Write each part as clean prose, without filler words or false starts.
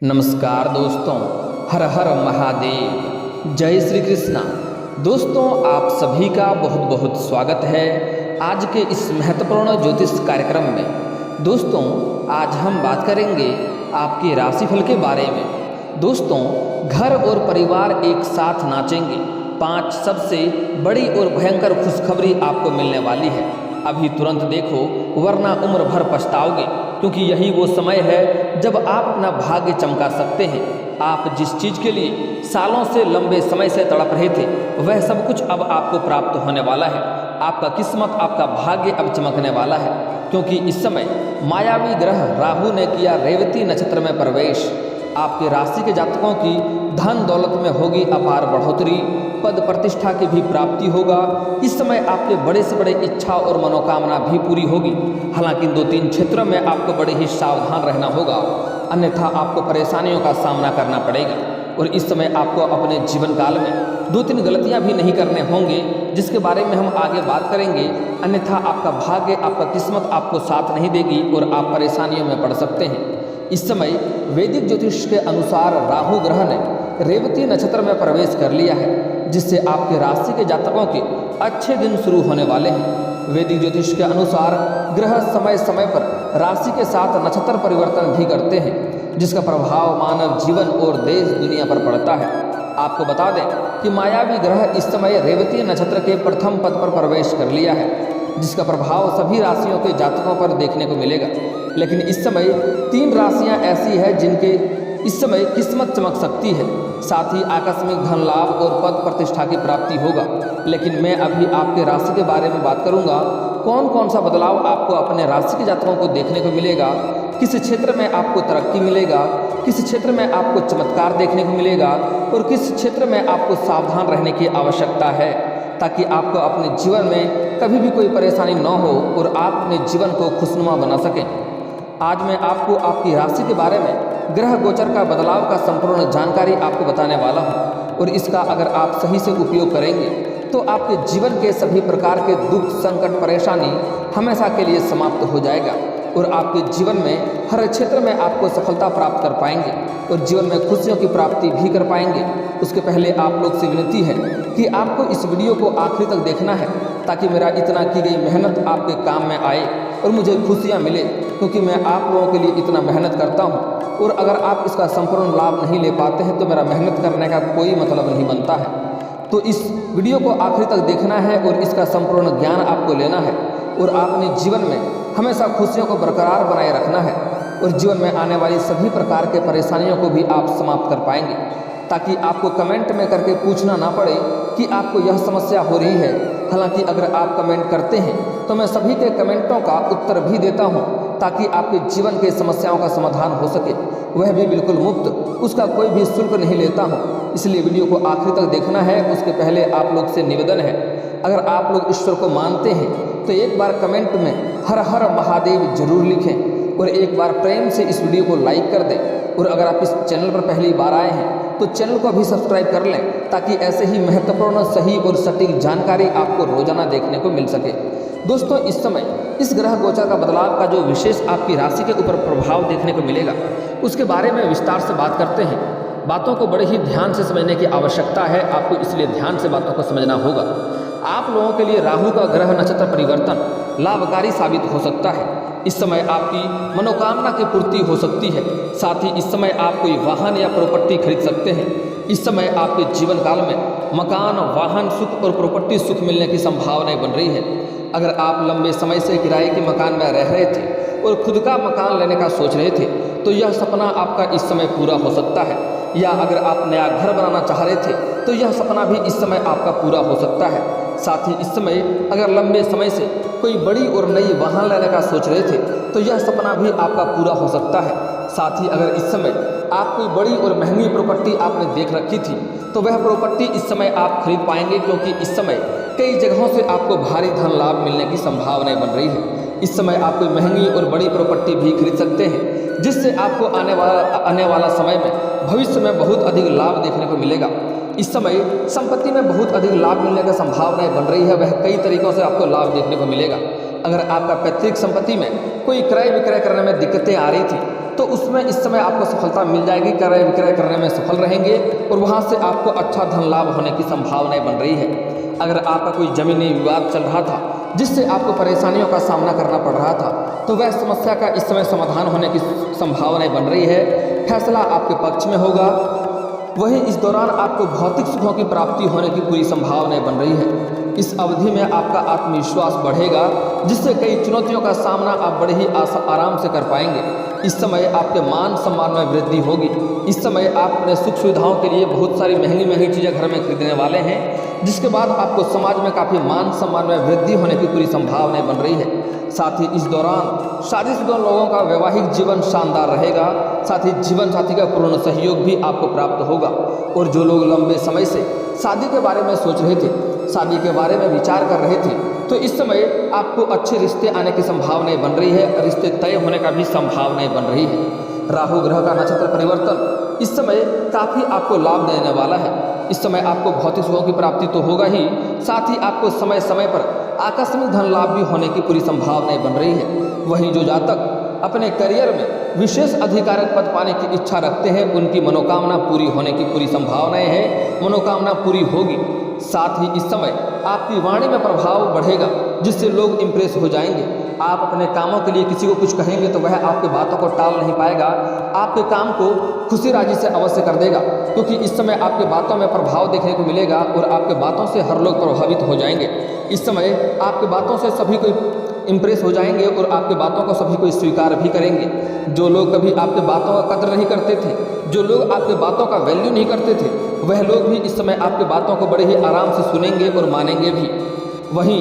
नमस्कार दोस्तों, हर हर महादेव, जय श्री कृष्णा। दोस्तों, आप सभी का बहुत बहुत स्वागत है आज के इस महत्वपूर्ण ज्योतिष कार्यक्रम में। दोस्तों, आज हम बात करेंगे आपके राशिफल के बारे में। दोस्तों, घर और परिवार एक साथ नाचेंगे, 5 सबसे बड़ी और भयंकर खुशखबरी आपको मिलने वाली है। अभी तुरंत देखो, वरना उम्र भर पछताओगे, क्योंकि यही वो समय है जब आप अपना भाग्य चमका सकते हैं। आप जिस चीज़ के लिए सालों से लंबे समय से तड़प रहे थे, वह सब कुछ अब आपको प्राप्त होने वाला है। आपका किस्मत, आपका भाग्य अब चमकने वाला है, क्योंकि इस समय मायावी ग्रह राहु ने किया रेवती नक्षत्र में प्रवेश। आपके राशि के जातकों की धन दौलत में होगी अपार बढ़ोतरी, पद प्रतिष्ठा की भी प्राप्ति होगा। इस समय आपके बड़े से बड़े इच्छा और मनोकामना भी पूरी होगी। हालांकि 2-3 क्षेत्रों में आपको बड़े ही सावधान रहना होगा, अन्यथा आपको परेशानियों का सामना करना पड़ेगा। और इस समय आपको अपने जीवन काल में 2-3 गलतियां भी नहीं करने होंगे, जिसके बारे में हम आगे बात करेंगे। अन्यथा आपका भाग्य, आपका किस्मत आपको साथ नहीं देगी और आप परेशानियों में पड़ सकते हैं। इस समय वैदिक ज्योतिष के अनुसार राहु ग्रह ने रेवती नक्षत्र में प्रवेश कर लिया है, जिससे आपके राशि के जातकों के अच्छे दिन शुरू होने वाले हैं। वैदिक ज्योतिष के अनुसार ग्रह समय समय पर राशि के साथ नक्षत्र परिवर्तन भी करते हैं, जिसका प्रभाव मानव जीवन और देश दुनिया पर पड़ता है। आपको बता दें कि मायावी ग्रह इस समय रेवती नक्षत्र के प्रथम पद पर प्रवेश कर लिया है, जिसका प्रभाव सभी राशियों के जातकों पर देखने को मिलेगा। लेकिन इस समय 3 राशियां ऐसी हैं जिनके इस समय किस्मत चमक सकती है, साथ ही आकस्मिक धन लाभ और पद प्रतिष्ठा की प्राप्ति होगा। लेकिन मैं अभी आपके राशि के बारे में बात करूंगा, कौन कौन सा बदलाव आपको अपने राशि के जातकों को देखने को मिलेगा, किस क्षेत्र में आपको तरक्की मिलेगा, किस क्षेत्र में आपको चमत्कार देखने को मिलेगा और किस क्षेत्र में आपको सावधान रहने की आवश्यकता है, ताकि आपको अपने जीवन में कभी भी कोई परेशानी न हो और आप अपने जीवन को खुशनुमा बना सकें। आज मैं आपको आपकी राशि के बारे में ग्रह गोचर का बदलाव का संपूर्ण जानकारी आपको बताने वाला हूँ, और इसका अगर आप सही से उपयोग करेंगे तो आपके जीवन के सभी प्रकार के दुख, संकट, परेशानी हमेशा के लिए समाप्त हो जाएगा और आपके जीवन में हर क्षेत्र में आपको सफलता प्राप्त कर पाएंगे और जीवन में खुशियों की प्राप्ति भी कर पाएंगे। उसके पहले आप लोग से विनती है कि आपको इस वीडियो को आखिरी तक देखना है, ताकि मेरा इतना की गई मेहनत आपके काम में आए और मुझे खुशियाँ मिले, क्योंकि मैं आप लोगों के लिए इतना मेहनत करता हूँ। और अगर आप इसका संपूर्ण लाभ नहीं ले पाते हैं तो मेरा मेहनत करने का कोई मतलब नहीं बनता है। तो इस वीडियो को आखिरी तक देखना है और इसका संपूर्ण ज्ञान आपको लेना है, और आपने जीवन में हमेशा खुशियों को बरकरार बनाए रखना है और जीवन में आने वाली सभी प्रकार के परेशानियों को भी आप समाप्त कर पाएंगे, ताकि आपको कमेंट में करके पूछना ना पड़े कि आपको यह समस्या हो रही है। हालांकि अगर आप कमेंट करते हैं तो मैं सभी के कमेंटों का उत्तर भी देता हूं, ताकि आपके जीवन के समस्याओं का समाधान हो सके, वह भी बिल्कुल मुफ्त, उसका कोई भी शुल्क नहीं लेता हूं। इसलिए वीडियो को आखिरी तक देखना है। उसके पहले आप लोग से निवेदन है, अगर आप लोग ईश्वर को मानते हैं तो एक बार कमेंट में हर हर महादेव जरूर लिखें और एक बार प्रेम से इस वीडियो को लाइक कर दें। और अगर आप इस चैनल पर पहली बार आए हैं तो चैनल को भी सब्सक्राइब कर लें, ताकि ऐसे ही महत्वपूर्ण, सही और सटीक जानकारी आपको रोजाना देखने को मिल सके। दोस्तों, इस समय इस ग्रह गोचर का बदलाव का जो विशेष आपकी राशि के ऊपर प्रभाव देखने को मिलेगा, उसके बारे में विस्तार से बात करते हैं। बातों को बड़े ही ध्यान से समझने की आवश्यकता है आपको, इसलिए ध्यान से बातों को समझना होगा। आप लोगों के लिए राहु का ग्रह नक्षत्र परिवर्तन लाभकारी साबित हो सकता है। इस समय आपकी मनोकामना की पूर्ति हो सकती है। साथ ही इस समय आप कोई वाहन या प्रॉपर्टी खरीद सकते हैं। इस समय आपके जीवन काल में मकान, वाहन सुख और प्रॉपर्टी सुख मिलने की संभावनाएं बन रही है। अगर आप लंबे समय से किराए के मकान में रह रहे थे और खुद का मकान लेने का सोच रहे थे, तो यह सपना आपका इस समय पूरा हो सकता है। या अगर आप नया घर बनाना चाह रहे थे तो यह सपना भी इस समय आपका पूरा हो सकता है। साथ ही इस समय अगर लंबे समय से कोई बड़ी और नई वाहन लेने का सोच रहे थे तो यह सपना भी आपका पूरा हो सकता है। साथ ही अगर इस समय आप कोई बड़ी और महंगी प्रॉपर्टी आपने देख रखी थी तो वह प्रॉपर्टी इस समय आप खरीद पाएंगे, क्योंकि इस समय कई जगहों से आपको भारी धन लाभ मिलने की संभावनाएं बन रही है। इस समय आप कोई महंगी और बड़ी प्रॉपर्टी भी खरीद सकते हैं, जिससे आपको आने वाला समय में भविष्य में बहुत अधिक लाभ देखने को मिलेगा। इस समय संपत्ति में बहुत अधिक लाभ मिलने की संभावनाएं बन रही है। वह कई तरीकों से आपको लाभ देखने को मिलेगा। अगर आपका पैतृक संपत्ति में कोई क्रय विक्रय करने में दिक्कतें आ रही थी तो उसमें इस समय आपको सफलता मिल जाएगी, क्रय विक्रय करने में सफल रहेंगे और वहाँ से आपको अच्छा धन लाभ होने की संभावनाएं बन रही है। अगर आपका कोई जमीनी विवाद चल रहा था जिससे आपको परेशानियों का सामना करना पड़ रहा था तो वह समस्या का इस समय समाधान होने की संभावनाएं बन रही है। फैसला आपके पक्ष में होगा। वहीं इस दौरान आपको भौतिक सुखों की प्राप्ति होने की पूरी संभावनाएं बन रही है। इस अवधि में आपका आत्मविश्वास बढ़ेगा जिससे कई चुनौतियों का सामना आप बड़े ही आराम से कर पाएंगे। इस समय आपके मान सम्मान में वृद्धि होगी। इस समय आप अपने सुख सुविधाओं के लिए बहुत सारी महंगी महंगी चीज़ें घर में खरीदने वाले हैं, जिसके बाद आपको समाज में काफ़ी मान सम्मान में वृद्धि होने की पूरी संभावनाएं बन रही है। साथ ही इस दौरान शादीशुदा लोगों का वैवाहिक जीवन शानदार रहेगा। साथ ही जीवन साथी का पूर्ण सहयोग भी आपको प्राप्त होगा। और जो लोग लंबे समय से शादी के बारे में सोच रहे थे, शादी के बारे में विचार कर रहे थे, तो इस समय आपको अच्छे रिश्ते आने की संभावनाएं बन रही है। रिश्ते तय होने का भी संभावनाएं बन रही है। राहु ग्रह का नक्षत्र परिवर्तन इस समय काफ़ी आपको लाभ देने वाला है। इस समय आपको भौतिक सुखों की प्राप्ति तो होगा ही, साथ ही आपको समय समय पर आकस्मिक धन लाभ भी होने की पूरी संभावनाएं बन रही है। वहीं जो जातक अपने करियर में विशेष अधिकारक पद पाने की इच्छा रखते हैं उनकी मनोकामना पूरी होने की पूरी संभावनाएं हैं। मनोकामना पूरी होगी। साथ ही इस समय आपकी वाणी में प्रभाव बढ़ेगा जिससे लोग इम्प्रेस हो जाएंगे। आप अपने कामों के लिए किसी को कुछ कहेंगे तो वह आपकी बातों को टाल नहीं पाएगा, आपके काम को खुशी राजी से अवश्य कर देगा, क्योंकि इस समय आपके बातों में प्रभाव देखने को मिलेगा और आपके बातों से हर लोग प्रभावित हो जाएंगे। इस समय आपके बातों से सभी कोई इम्प्रेस हो जाएंगे और आपके बातों को सभी कोई स्वीकार भी करेंगे। जो लोग कभी आपके बातों का कदर नहीं करते थे, जो लोग आपके बातों का वैल्यू नहीं करते थे, वह लोग भी इस समय आपके बातों को बड़े ही आराम से सुनेंगे और मानेंगे भी। वहीं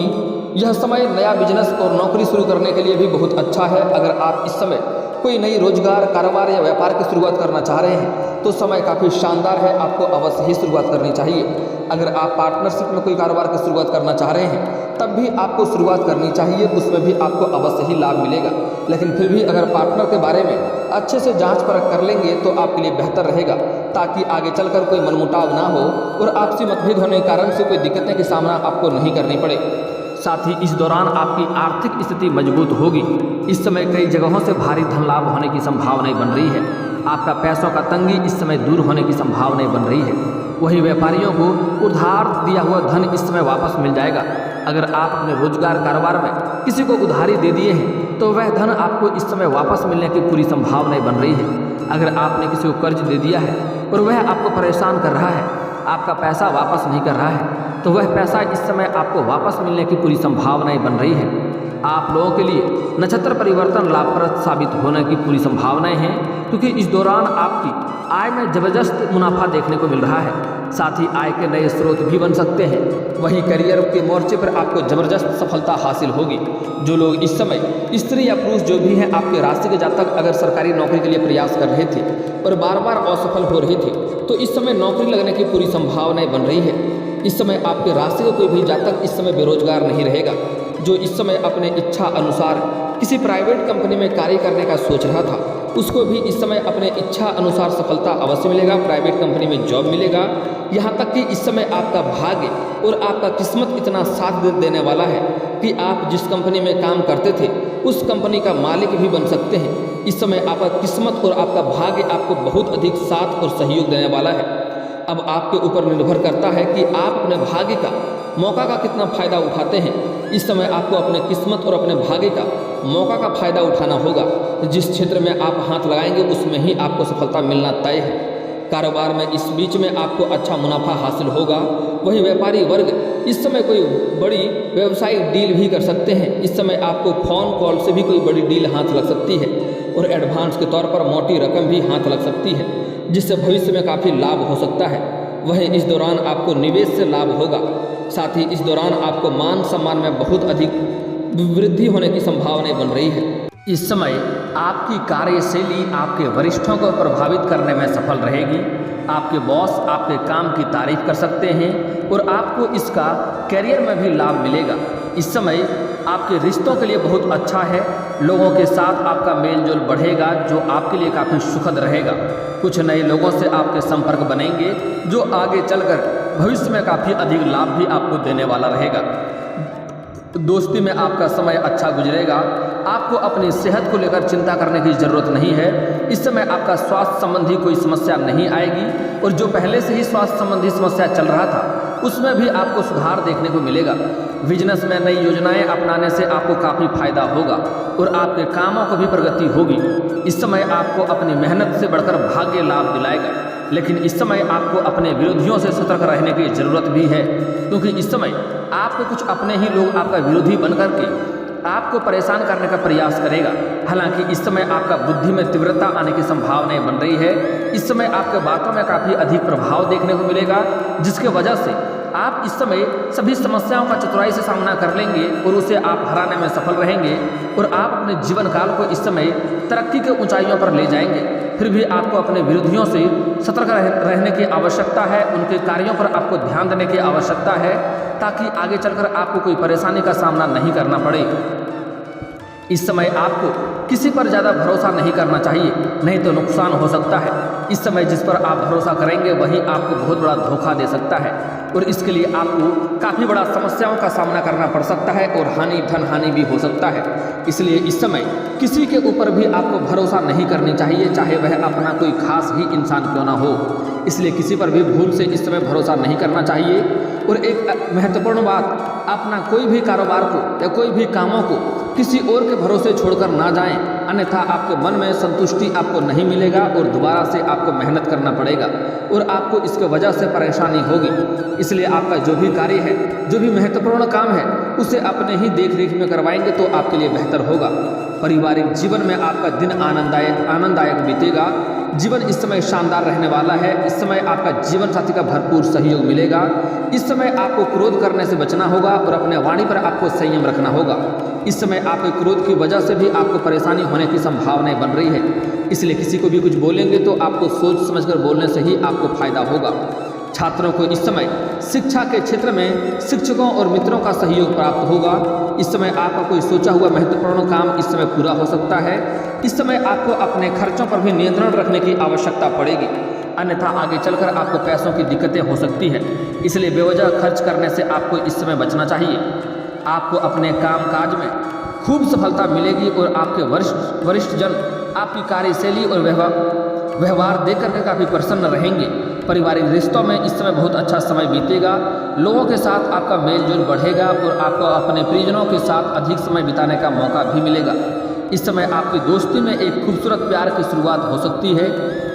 यह समय नया बिजनेस और नौकरी शुरू करने के लिए भी बहुत अच्छा है। अगर आप इस समय कोई नई रोजगार, कारोबार या व्यापार की शुरुआत करना चाह रहे हैं तो समय काफ़ी शानदार है, आपको अवश्य ही शुरुआत करनी चाहिए। अगर आप पार्टनरशिप में कोई कारोबार की शुरुआत करना चाह रहे हैं तब भी आपको शुरुआत करनी चाहिए, उसमें भी आपको अवश्य ही लाभ मिलेगा। लेकिन फिर भी अगर पार्टनर के बारे में अच्छे से जांच परख कर लेंगे तो आपके लिए बेहतर रहेगा, ताकि आगे चलकर कोई मनमुटाव ना हो और आपसी मतभेद होने के कारण से कोई दिक्कतें का सामना आपको नहीं करनी पड़े। साथ ही इस दौरान आपकी आर्थिक स्थिति मजबूत होगी। इस समय कई जगहों से भारी धन लाभ होने की संभावनाएं बन रही है। आपका पैसों का तंगी इस समय दूर होने की संभावनाएं बन रही है। वहीं व्यापारियों को उधार दिया हुआ धन इस समय वापस मिल जाएगा। अगर आप अपने रोजगार कारोबार में किसी को उधारी दे दिए हैं तो वह धन आपको इस समय वापस मिलने की पूरी संभावनाएं बन रही है। अगर आपने किसी को कर्ज दे दिया है और वह आपको परेशान कर रहा है, आपका पैसा वापस नहीं कर रहा है, तो वह पैसा इस समय आपको वापस मिलने की पूरी संभावनाएं बन रही है। आप लोगों के लिए नक्षत्र परिवर्तन लाभप्रद साबित होने की पूरी संभावनाएं हैं, क्योंकि इस दौरान आपकी आय में जबरदस्त मुनाफा देखने को मिल रहा है। साथ ही आय के नए स्रोत भी बन सकते हैं। वहीं करियर के मोर्चे पर आपको जबरदस्त सफलता हासिल होगी। जो लोग इस समय स्त्री या पुरुष जो भी हैं आपके राशि के जातक अगर सरकारी नौकरी के लिए प्रयास कर रहे थे और बार बार असफल हो रहे थे तो इस समय नौकरी लगने की पूरी संभावनाएं बन रही है। इस समय आपके राशि का कोई भी जातक इस समय बेरोजगार नहीं रहेगा। जो इस समय अपने इच्छा अनुसार किसी प्राइवेट कंपनी में कार्य करने का सोच रहा था उसको भी इस समय अपने इच्छा अनुसार सफलता अवश्य मिलेगा, प्राइवेट कंपनी में जॉब मिलेगा। यहाँ तक कि इस समय आपका भाग्य और आपका किस्मत इतना साथ देने वाला है कि आप जिस कंपनी में काम करते थे उस कंपनी का मालिक भी बन सकते हैं। इस समय आपका किस्मत और आपका भाग्य आपको बहुत अधिक साथ और सहयोग देने वाला है। अब आपके ऊपर निर्भर करता है कि आप अपने भाग्य का मौका का कितना फ़ायदा उठाते हैं। इस समय आपको अपने किस्मत और अपने भाग्य का मौका का फ़ायदा उठाना होगा। जिस क्षेत्र में आप हाथ लगाएंगे उसमें ही आपको सफलता मिलना तय है। कारोबार में इस बीच में आपको अच्छा मुनाफा हासिल होगा। वही व्यापारी वर्ग इस समय कोई बड़ी व्यवसायिक डील भी कर सकते हैं। इस समय आपको फ़ोन कॉल से भी कोई बड़ी डील हाथ लग सकती है और एडवांस के तौर पर मोटी रकम भी हाथ लग सकती है, जिससे भविष्य में काफ़ी लाभ हो सकता है। वहीं इस दौरान आपको निवेश से लाभ होगा। साथ ही इस दौरान आपको मान सम्मान में बहुत अधिक वृद्धि होने की संभावनाएं बन रही है। इस समय आपकी कार्यशैली आपके वरिष्ठों को प्रभावित करने में सफल रहेगी। आपके बॉस आपके काम की तारीफ कर सकते हैं और आपको इसका करियर में भी लाभ मिलेगा। इस समय आपके रिश्तों के लिए बहुत अच्छा है। लोगों के साथ आपका मेल जोल बढ़ेगा जो आपके लिए काफ़ी सुखद रहेगा। कुछ नए लोगों से आपके संपर्क बनेंगे जो आगे चलकर भविष्य में काफ़ी अधिक लाभ भी आपको देने वाला रहेगा। दोस्ती में आपका समय अच्छा गुजरेगा। आपको अपनी सेहत को लेकर चिंता करने की ज़रूरत नहीं है। इस समय आपका स्वास्थ्य संबंधी कोई समस्या नहीं आएगी और जो पहले से ही स्वास्थ्य संबंधी समस्या चल रहा था उसमें भी आपको सुधार देखने को मिलेगा। बिजनेस में नई योजनाएं अपनाने से आपको काफ़ी फायदा होगा और आपके कामों को भी प्रगति होगी। इस समय आपको अपनी मेहनत से बढ़कर भाग्य लाभ दिलाएगा, लेकिन इस समय आपको अपने विरोधियों से सतर्क रहने की ज़रूरत भी है, क्योंकि इस समय आपके कुछ अपने ही लोग आपका विरोधी बनकर के आपको परेशान करने का प्रयास करेगा। हालांकि इस समय आपका बुद्धि में तीव्रता आने की संभावनाएं बन रही है। इस समय आपके बातों में काफ़ी अधिक प्रभाव देखने को मिलेगा, जिसके वजह से आप इस समय सभी समस्याओं का चतुराई से सामना कर लेंगे और उसे आप हराने में सफल रहेंगे और आप अपने जीवन काल को इस समय तरक्की के ऊंचाइयों पर ले जाएंगे। फिर भी आपको अपने विरोधियों से सतर्क रहने की आवश्यकता है, उनके कार्यों पर आपको ध्यान देने की आवश्यकता है, ताकि आगे चलकर आपको कोई परेशानी का सामना नहीं करना पड़े। इस समय आपको किसी पर ज़्यादा भरोसा नहीं करना चाहिए, नहीं तो नुकसान हो सकता है। इस समय जिस पर आप भरोसा करेंगे वही आपको बहुत बड़ा धोखा दे सकता है और इसके लिए आपको काफ़ी बड़ा समस्याओं का सामना करना पड़ सकता है और धन हानि भी हो सकता है। इसलिए इस समय किसी के ऊपर भी आपको भरोसा नहीं करनी चाहिए, चाहे वह अपना कोई खास ही इंसान क्यों ना हो। इसलिए किसी पर भी भूल से इस समय भरोसा नहीं करना चाहिए। और एक महत्वपूर्ण बात, अपना कोई भी कारोबार को या कोई भी कामों को किसी और के भरोसे छोड़कर ना जाएं, अन्यथा आपके मन में संतुष्टि आपको नहीं मिलेगा और दोबारा से आपको मेहनत करना पड़ेगा और आपको इसके वजह से परेशानी होगी। इसलिए आपका जो भी कार्य है, जो भी महत्वपूर्ण काम है, उसे अपने ही देख रेख में करवाएंगे तो आपके लिए बेहतर होगा। पारिवारिक जीवन में आपका दिन आनंददायक बीतेगा। जीवन इस समय शानदार रहने वाला है। इस समय आपका जीवन साथी का भरपूर सहयोग मिलेगा। इस समय आपको क्रोध करने से बचना होगा और अपने वाणी पर आपको संयम रखना होगा। इस समय आपके क्रोध की वजह से भी आपको परेशानी होने की संभावनाएं बन रही है। इसलिए किसी को भी कुछ बोलेंगे तो आपको सोच समझकर बोलने से ही आपको फायदा होगा। छात्रों को इस समय शिक्षा के क्षेत्र में शिक्षकों और मित्रों का सहयोग प्राप्त होगा। इस समय आपका कोई सोचा हुआ महत्वपूर्ण काम इस समय पूरा हो सकता है। इस समय आपको अपने खर्चों पर भी नियंत्रण रखने की आवश्यकता पड़ेगी, अन्यथा आगे चलकर आपको पैसों की दिक्कतें हो सकती है। इसलिए बेवजह खर्च करने से आपको इस समय बचना चाहिए। आपको अपने काम काज में खूब सफलता मिलेगी और आपके वरिष्ठ जन आपकी कार्यशैली और व्यवहार देख करके काफ़ी प्रसन्न रहेंगे। पारिवारिक रिश्तों में इस समय बहुत अच्छा समय बीतेगा। लोगों के साथ आपका मेल जोल बढ़ेगा और आपको अपने परिजनों के साथ अधिक समय बिताने का मौका भी मिलेगा। इस समय आपकी दोस्ती में एक खूबसूरत प्यार की शुरुआत हो सकती है।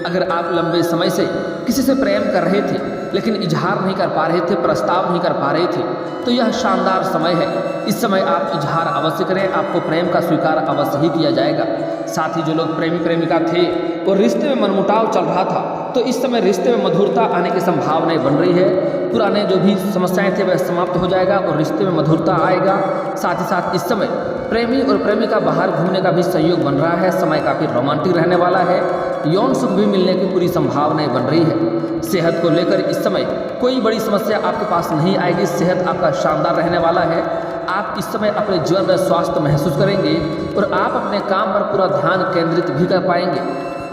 अगर आप लंबे समय से किसी से प्रेम कर रहे थे लेकिन इजहार नहीं कर पा रहे थे, प्रस्ताव नहीं कर पा रहे थे, तो यह शानदार समय है। इस समय आप इजहार अवश्य करें, आपको प्रेम का स्वीकार अवश्य ही किया जाएगा। साथ ही जो लोग प्रेमी प्रेमिका थे और रिश्ते में मनमुटाव चल रहा था, तो इस समय रिश्ते में मधुरता आने की संभावनाएं बन रही है। पुराने जो भी समस्याएं थे वह समाप्त हो जाएगा और रिश्ते में मधुरता आएगा। साथ ही साथ इस समय प्रेमी और प्रेमिका बाहर घूमने का भी सहयोग बन रहा है। समय काफ़ी रोमांटिक रहने वाला है। यौन सुख भी मिलने की पूरी संभावनाएं बन रही है। सेहत को लेकर इस समय कोई बड़ी समस्या आपके पास नहीं आएगी। सेहत आपका शानदार रहने वाला है। आप इस समय अपने जीवन में स्वास्थ्य महसूस करेंगे और आप अपने काम पर पूरा ध्यान केंद्रित भी कर पाएंगे।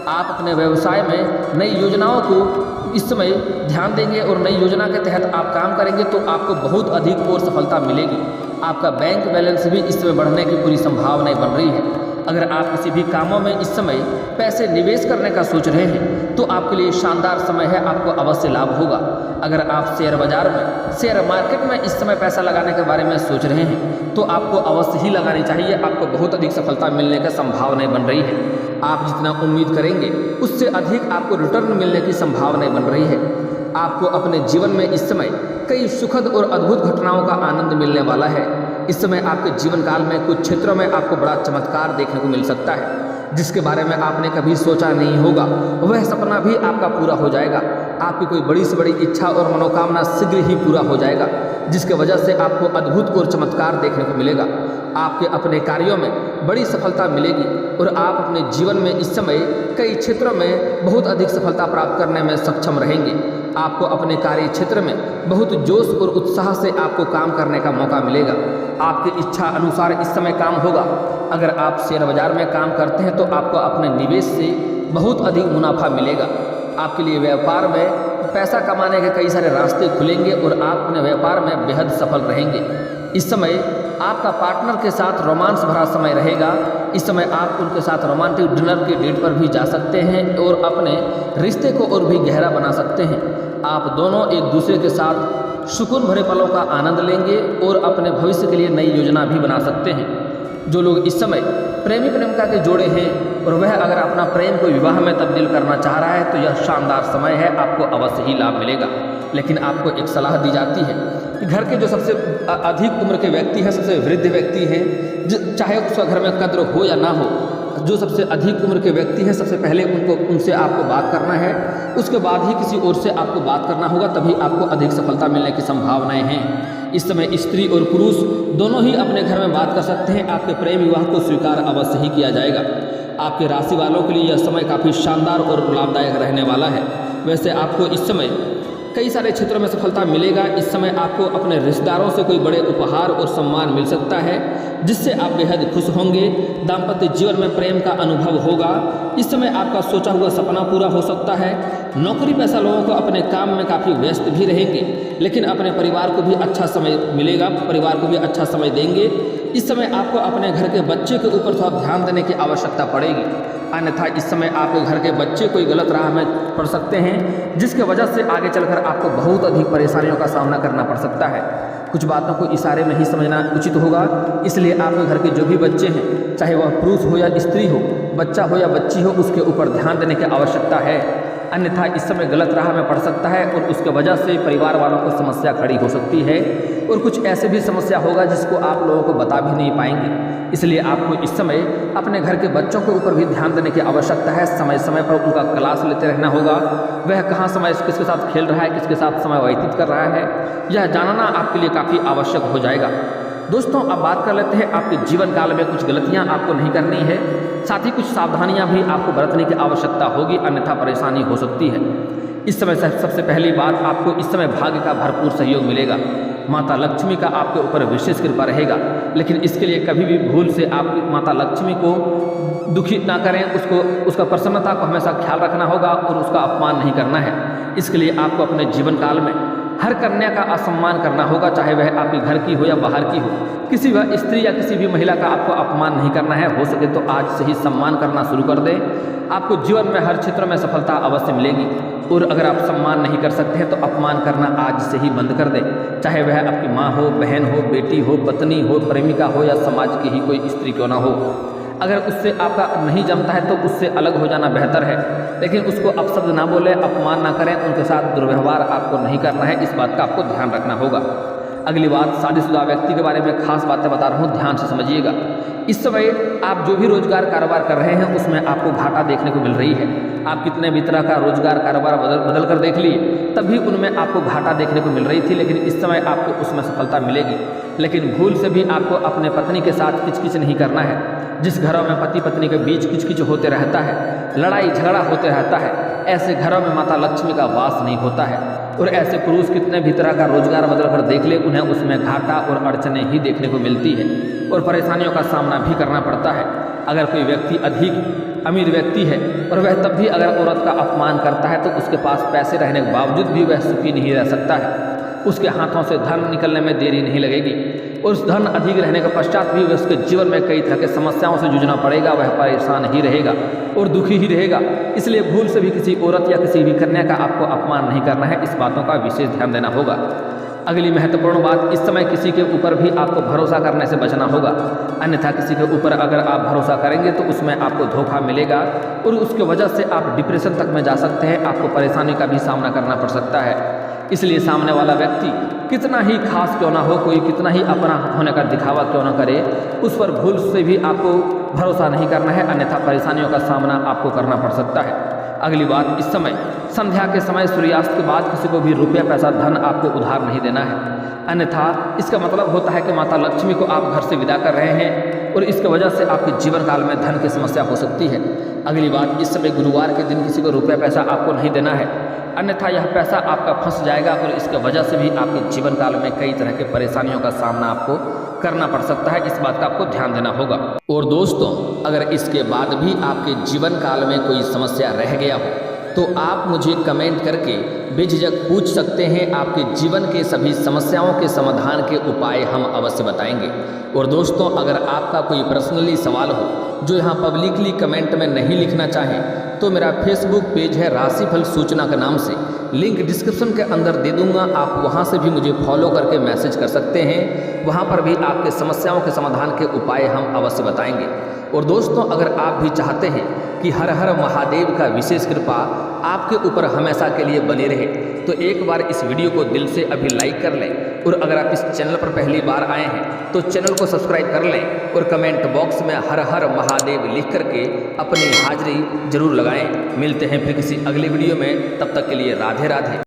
आप अपने व्यवसाय में नई योजनाओं को इस समय ध्यान देंगे और नई योजना के तहत आप काम करेंगे तो आपको बहुत अधिक और सफलता मिलेगी। आपका बैंक बैलेंस भी इस समय बढ़ने की पूरी संभावनाएं बन रही है। अगर आप किसी भी कामों में इस समय पैसे निवेश करने का सोच रहे हैं तो आपके लिए शानदार समय है, आपको अवश्य लाभ होगा। अगर आप शेयर बाजार में, शेयर मार्केट में इस समय पैसा लगाने के बारे में सोच रहे हैं तो आपको अवश्य ही लगानी चाहिए। आपको बहुत अधिक सफलता मिलने की संभावनाएं बन रही है। आप जितना उम्मीद करेंगे उससे अधिक आपको रिटर्न मिलने की संभावनाएं बन रही है। आपको अपने जीवन में इस समय कई सुखद और अद्भुत घटनाओं का आनंद मिलने वाला है। इस समय आपके जीवन काल में कुछ क्षेत्रों में आपको बड़ा चमत्कार देखने को मिल सकता है, जिसके बारे में आपने कभी सोचा नहीं होगा। वह सपना भी आपका पूरा हो जाएगा। आपकी कोई बड़ी से बड़ी इच्छा और मनोकामना शीघ्र ही पूरा हो जाएगा, जिसके वजह से आपको अद्भुत और चमत्कार देखने को मिलेगा। आपके अपने कार्यों में बड़ी सफलता मिलेगी और आप अपने जीवन में इस समय कई क्षेत्रों में बहुत अधिक सफलता प्राप्त करने में सक्षम रहेंगे। आपको अपने कार्य क्षेत्र में बहुत जोश और उत्साह से आपको काम करने का मौका मिलेगा। आपकी इच्छा अनुसार इस समय काम होगा। अगर आप शेयर बाजार में काम करते हैं तो आपको अपने निवेश से बहुत अधिक मुनाफा मिलेगा। आपके लिए व्यापार में पैसा कमाने के कई सारे रास्ते खुलेंगे और आप अपने व्यापार में बेहद सफल रहेंगे। इस समय आपका पार्टनर के साथ रोमांस भरा समय रहेगा। इस समय आप उनके साथ रोमांटिक डिनर की डेट पर भी जा सकते हैं और अपने रिश्ते को और भी गहरा बना सकते हैं। आप दोनों एक दूसरे के साथ सुकून भरे पलों का आनंद लेंगे और अपने भविष्य के लिए नई योजना भी बना सकते हैं। जो लोग इस समय प्रेमी प्रेमिका के जोड़े हैं और वह अगर अपना प्रेम को विवाह में तब्दील करना चाह रहा है तो यह शानदार समय है, आपको अवश्य ही लाभ मिलेगा। लेकिन आपको एक सलाह दी जाती है कि घर के जो सबसे अधिक उम्र के व्यक्ति हैं, सबसे वृद्ध व्यक्ति हैं, चाहे उसका घर में कद्र हो या ना हो, जो सबसे अधिक उम्र के व्यक्ति हैं सबसे पहले उनसे आपको बात करना है, उसके बाद ही किसी और से आपको बात करना होगा, तभी आपको अधिक सफलता मिलने की संभावनाएं हैं। इस समय स्त्री और पुरुष दोनों ही अपने घर में बात कर सकते हैं। आपके प्रेम विवाह को स्वीकार अवश्य ही किया जाएगा। आपके राशि वालों के लिए यह समय काफ़ी शानदार और लाभदायक रहने वाला है। वैसे आपको इस समय कई सारे क्षेत्रों में सफलता मिलेगा। इस समय आपको अपने रिश्तेदारों से कोई बड़े उपहार और सम्मान मिल सकता है, जिससे आप बेहद खुश होंगे। दाम्पत्य जीवन में प्रेम का अनुभव होगा। इस समय आपका सोचा हुआ सपना पूरा हो सकता है। नौकरी पेशा लोगों को अपने काम में काफ़ी व्यस्त भी रहेंगे, लेकिन अपने परिवार को भी अच्छा समय मिलेगा, परिवार को भी अच्छा समय देंगे। इस समय आपको अपने घर के बच्चे के ऊपर थोड़ा ध्यान देने की आवश्यकता पड़ेगी, अन्यथा इस समय आपके घर के बच्चे कोई गलत राह में पड़ सकते हैं, जिसके वजह से आगे चलकर आपको बहुत अधिक परेशानियों का सामना करना पड़ सकता है। कुछ बातों को इशारे में ही समझना उचित होगा। इसलिए आपके घर के जो भी बच्चे हैं, चाहे वह पुरुष हो या स्त्री हो, बच्चा हो या बच्ची हो, उसके ऊपर ध्यान देने की आवश्यकता है, अन्यथा इस समय गलत राह में पड़ सकता है और उसके वजह से परिवार वालों को समस्या खड़ी हो सकती है और कुछ ऐसे भी समस्या होगा जिसको आप लोगों को बता भी नहीं पाएंगे। इसलिए आपको इस समय अपने घर के बच्चों के ऊपर भी ध्यान देने की आवश्यकता है। समय समय पर उनका क्लास लेते रहना होगा। वह कहाँ समय किसके साथ खेल रहा है, किसके साथ समय व्यतीत कर रहा है, यह जानना आपके लिए काफ़ी आवश्यक हो जाएगा। दोस्तों, अब बात कर लेते हैं आपके जीवन काल में कुछ गलतियां आपको नहीं करनी है, साथ ही कुछ सावधानियां भी आपको बरतने की आवश्यकता होगी, अन्यथा परेशानी हो सकती है। इस समय सबसे पहली बात, आपको इस समय भाग्य का भरपूर सहयोग मिलेगा। माता लक्ष्मी का आपके ऊपर विशेष कृपा रहेगा, लेकिन इसके लिए कभी भी भूल से आप माता लक्ष्मी को दुखी ना करें। उसका प्रसन्नता को हमेशा ख्याल रखना होगा और उसका अपमान नहीं करना है। इसके लिए आपको अपने जीवन काल में हर कन्या का असम्मान करना होगा, चाहे वह आपके घर की हो या बाहर की हो। किसी भी स्त्री या किसी भी महिला का आपको अपमान नहीं करना है। हो सके तो आज से ही सम्मान करना शुरू कर दें। आपको जीवन में हर क्षेत्र में सफलता अवश्य मिलेगी और अगर आप सम्मान नहीं कर सकते हैं तो अपमान करना आज से ही बंद कर दें, चाहे वह आपकी माँ हो, बहन हो, बेटी हो, पत्नी हो, प्रेमिका हो या समाज की ही कोई स्त्री क्यों ना हो। अगर उससे आपका नहीं जमता है तो उससे अलग हो जाना बेहतर है, लेकिन उसको अपशब्द ना बोले, अपमान ना करें, उनके साथ दुर्व्यवहार आपको नहीं करना है। इस बात का आपको ध्यान रखना होगा। अगली बात, शादीशुदा व्यक्ति के बारे में खास बातें बता रहा हूँ, ध्यान से समझिएगा। इस समय आप जो भी रोजगार कारोबार कर रहे हैं उसमें आपको घाटा देखने को मिल रही है। आप कितने भी तरह का रोजगार कारोबार बदल कर देख लिए, तभी उनमें आपको घाटा देखने को मिल रही थी, लेकिन इस समय आपको उसमें सफलता मिलेगी। लेकिन भूल से भी आपको अपने पत्नी के साथ किचकिच नहीं करना है। जिस घरों में पति पत्नी के बीच किचकिच होते रहता है, लड़ाई झगड़ा होते रहता है, ऐसे घरों में माता लक्ष्मी का वास नहीं होता है। और ऐसे पुरुष कितने भी तरह का रोजगार बदल कर देख ले, उन्हें उसमें घाटा और अड़चने ही देखने को मिलती है और परेशानियों का सामना भी करना पड़ता है। अगर कोई व्यक्ति अधिक अमीर व्यक्ति है और वह तब भी अगर औरत का अपमान करता है तो उसके पास पैसे रहने के बावजूद भी वह सुखी नहीं रह सकता है। उसके हाथों से धन निकलने में देरी नहीं लगेगी और उस धन अधिक रहने के पश्चात भी उसके जीवन में कई तरह के समस्याओं से जूझना पड़ेगा। वह परेशान ही रहेगा और दुखी ही रहेगा। इसलिए भूल से भी किसी औरत या किसी भी कन्या का आपको अपमान नहीं करना है। इस बातों का विशेष ध्यान देना होगा। अगली महत्वपूर्ण बात, इस समय किसी के ऊपर भी आपको भरोसा करने से बचना होगा, अन्यथा किसी के ऊपर अगर आप भरोसा करेंगे तो उसमें आपको धोखा मिलेगा और उसके वजह से आप डिप्रेशन तक में जा सकते हैं। आपको परेशानी का भी सामना करना पड़ सकता है। इसलिए सामने वाला व्यक्ति कितना ही खास क्यों ना हो, कोई कितना ही अपना होने का दिखावा क्यों ना करे, उस पर भूल से भी आपको भरोसा नहीं करना है, अन्यथा परेशानियों का सामना आपको करना पड़ सकता है। अगली बात, इस समय संध्या के समय सूर्यास्त के बाद किसी को भी रुपया पैसा धन आपको उधार नहीं देना है, अन्यथा इसका मतलब होता है कि माता लक्ष्मी को आप घर से विदा कर रहे हैं और इसके वजह से आपके जीवन काल में धन की समस्या हो सकती है। अगली बात, इस समय गुरुवार के दिन किसी को रुपया पैसा आपको नहीं देना है, अन्यथा यह पैसा आपका फंस जाएगा और इसके वजह से भी आपके जीवन काल में कई तरह के परेशानियों का सामना आपको करना पड़ सकता है। इस बात का आपको ध्यान देना होगा। और दोस्तों, अगर इसके बाद भी आपके जीवन काल में कोई समस्या रह गया हो तो आप मुझे कमेंट करके बेझिझक पूछ सकते हैं। आपके जीवन के सभी समस्याओं के समाधान के उपाय हम अवश्य बताएंगे। और दोस्तों, अगर आपका कोई पर्सनली सवाल हो जो यहाँ पब्लिकली कमेंट में नहीं लिखना चाहें तो मेरा फेसबुक पेज है राशिफल सूचना के नाम से, लिंक डिस्क्रिप्शन के अंदर दे दूंगा। आप वहां से भी मुझे फॉलो करके मैसेज कर सकते हैं। वहां पर भी आपके समस्याओं के समाधान के उपाय हम अवश्य बताएंगे। और दोस्तों, अगर आप भी चाहते हैं कि हर हर महादेव का विशेष कृपा आपके ऊपर हमेशा के लिए बनी रहे तो एक बार इस वीडियो को दिल से अभी लाइक कर लें। और अगर आप इस चैनल पर पहली बार आए हैं तो चैनल को सब्सक्राइब कर लें और कमेंट बॉक्स में हर हर महादेव लिख करके अपनी हाजिरी जरूर लगाएं। मिलते हैं फिर किसी अगली वीडियो में, तब तक के लिए राधे राधे।